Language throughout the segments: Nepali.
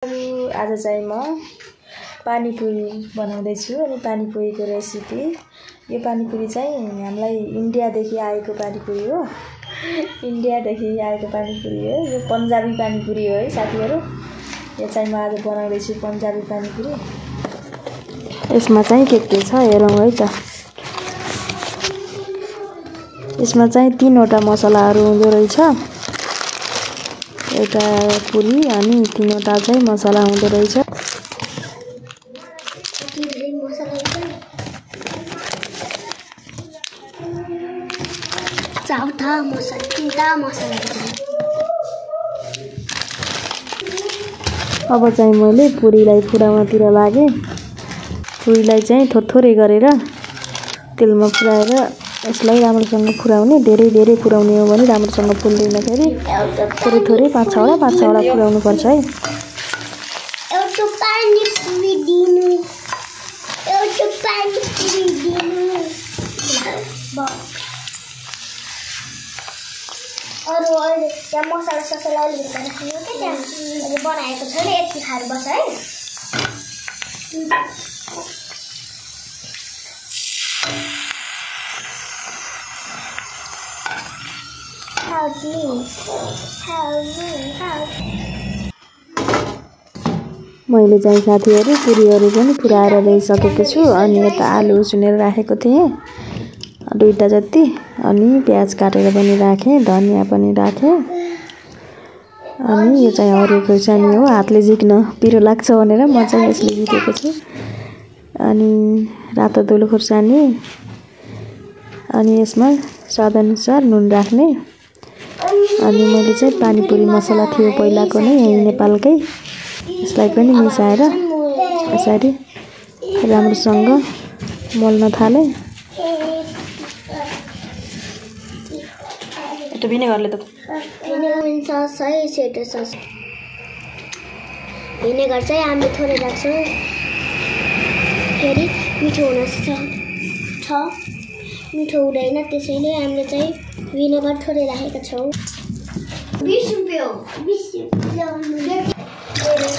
आज चाहिँ म पानीपुरी बनाउँदै छु अनि पानीपुरीको रेसिपी। यो पानीपुरी चाहिँ हामीलाई इन्डियादेखि आएको पानीपुरी हो। इन्डियादेखि आएको पानीपुरी हो। यो पन्जाबी पानीपुरी हो है साथीहरु। यो चाहिँ म आज बनाउँदै छु पन्जाबी पानीपुरी। यसमा चाहिँ के छ हेरौँ है त। यसमा चाहिँ 3 वटा मसलाहरु हुँदो रहेछ। एउटा पुरी अनि 3 वटा चाहिँ मसला हुँदो रहेछ। चौथा मसला 3टा मसला। अब चाहिँ मैले पुरीलाई फुराउनतिर लागे। पुरीलाई चाहिँ थोरै गरेर तेलमा फुराएर यसलाई राम्रोसँग फुराउने। धेरै फुराउने हो भने राम्रोसँग फुल्दैन। फेरि थोरै 5-6 वटा फुराउनु पर्छ है। एउटा पानी पुरी दिनु। एउटा पानी पुरी दिनु। अरु यहाँ मसला अलिकति राख्नु के त्यहाँ अहिले बनाएको छ नि यति खाएर बस है। मैले चाहिँ साथीहरु पुरीहरु पनि फुराएर ल्याइसकेको छु। अनि यता आलु उसिनेर राखेको थिएँ 2टा जति। अनि प्याज काटेर पनि राखे, धनिया पनि राखे। अनि यो चाहिँ हरियो खुर्सानी हो। हातले झिक्न पिरो लाग्छ भनेर म चाहिँ यसले झिकेको छु। अनि रातो धुलो खुर्सानी। अनि यसमा स्वादअनुसार नुन राख्ने। अनि मैले चाहिँ पानीपुरी मसला थियो पहिलाको नै यही नेपालकै। यसलाई पनि मिसाएर यसरी राम्रोसँग मोल्न थाले। त्यो भिनेगरले त भिनेगर सस है सेटो सस। भिनेगर चाहिँ हामी थोरै राख्छौँ। फेरि मिठो हुन छ मिठो हुँदैन, त्यसैले हामीले चाहिँ भिनेगर थोरै राखेका छौँ। 20 रुपैयाँ हो। 20 रुपैयाँ।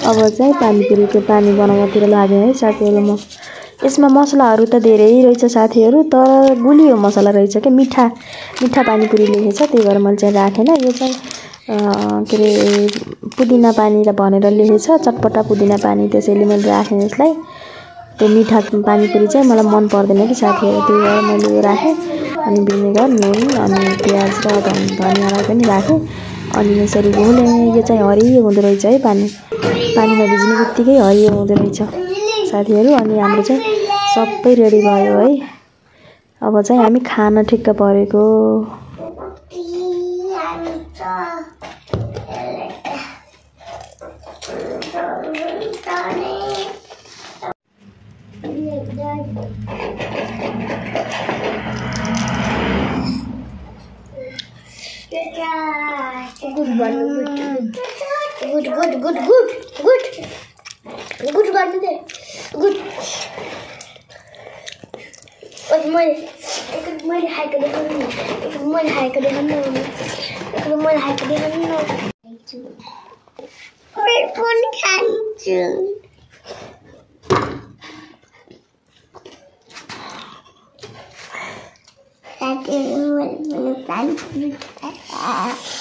अब चाहिँ पानीपुरीको पानी बनाउनतिर लागे है साथीहरु। म यसमा मसलाहरु त धेरै रहेछ साथीहरु, तर गुलियो मसला रहेछ के मिठा पानीपुरी लेखेछ। त्यही भएर मैले चाहिँ राखेन। यो चाहिँ के रे पुदिना पानी भनेर लेखेछ, चटपटा पुदिना पानी, त्यसैले मैले राखेँ यसलाई। त्यो मिठा पानीपुरी चाहिँ मलाई मन पर्दैन कि साथीहरु, त्यही भएर मैले यो राखेँ। अनि भिनेगर, नुन अनि प्याज र धनियालाई पनि राखेँ। अनि यसरी घोले। यो चाहिँ हरियो हुँदो रहेछ है पानीमा भिज्ने बित्तिकै हरियो हुँदो रहेछ साथीहरु। अनि हाम्रो चाहिँ सबै रेडी भयो है। अब चाहिँ हामी खान ठिक्क परेको। Good मैले हाइको देखाउनु नि। मैले हाइको देखाउनु न। मैले पनि खान्छु। साथीहरु मैले पनि खान्छु।